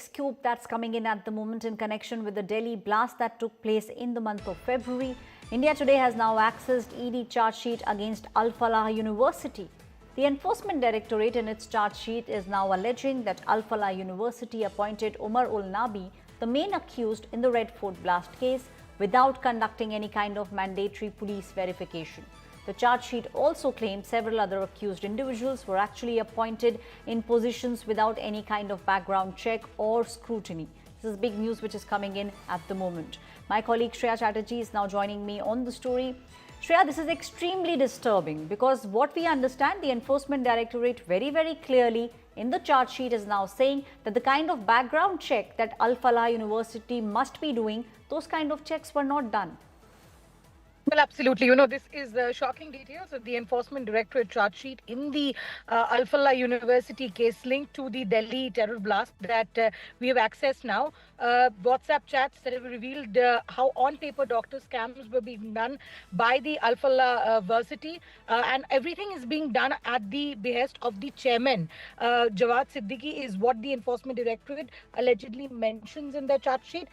scoop that's coming in at the moment in connection with the Delhi blast that took place in the month of February. India Today has now accessed ED charge sheet against Al Falah University. The Enforcement Directorate in its charge sheet is now alleging that Al Falah University appointed Umar ul Nabi, the main accused in the Red Fort blast case, without conducting any kind of mandatory police verification. The charge sheet also claimed several other accused individuals were actually appointed in positions without any kind of background check or scrutiny. This is big news which is coming in at the moment. My colleague Shreya Chatterjee is now joining me on the story. Shreya, this is extremely disturbing because what we understand, the Enforcement Directorate very clearly in the charge sheet is now saying that the kind of background check that Al Falah University must be doing, those kind of checks were not done. Well, absolutely. This is shocking details of the Enforcement Directorate charge sheet in the Al Falah University case linked to the Delhi terror blast that we have accessed now. WhatsApp chats that have revealed how on-paper doctor scams were being done by the Al Falah University, and everything is being done at the behest of the chairman. Jawad Siddiqui is what the Enforcement Directorate allegedly mentions in their charge sheet.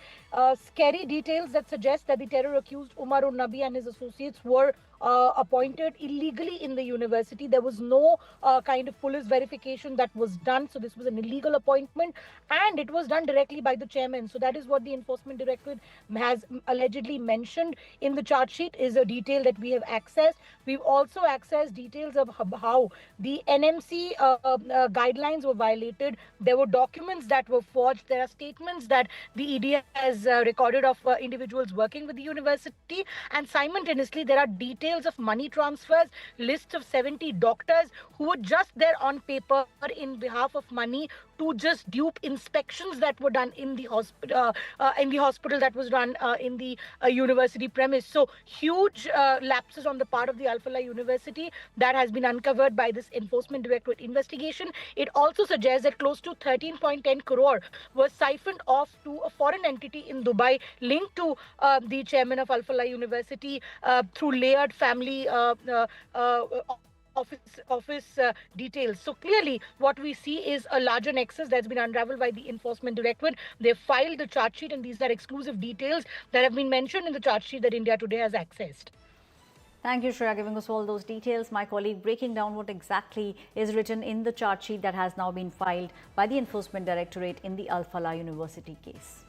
Scary details that suggest that the terror accused Umar ul Nabi and his associates were appointed illegally in the university. There was no kind of police verification that was done. So this was an illegal appointment and it was done directly by the chairman. So that is what the Enforcement Directorate has allegedly mentioned in the charge sheet, is a detail that we have accessed. We've also accessed details of how the NMC guidelines were violated. There were documents that were forged. There are statements that the ED has recorded of individuals working with the university, and simultaneously there are details of money transfers, lists of 70 doctors who were just there on paper in behalf of money to just dupe inspections that were done in the hospital that was run in the university premise. So huge lapses on the part of the Al Falah University that has been uncovered by this Enforcement Directorate investigation. It also suggests that close to 13.10 crore was siphoned off to a foreign entity in Dubai linked to the chairman of Al Falah University through layered family office details. So clearly what we see is a larger nexus that's been unraveled by the Enforcement Directorate. They filed the charge sheet, and these are exclusive details that have been mentioned in the charge sheet that India Today has accessed. Thank you, Shreya, giving us all those details. My colleague breaking down what exactly is written in the charge sheet that has now been filed by the Enforcement Directorate in the Al Falah University case.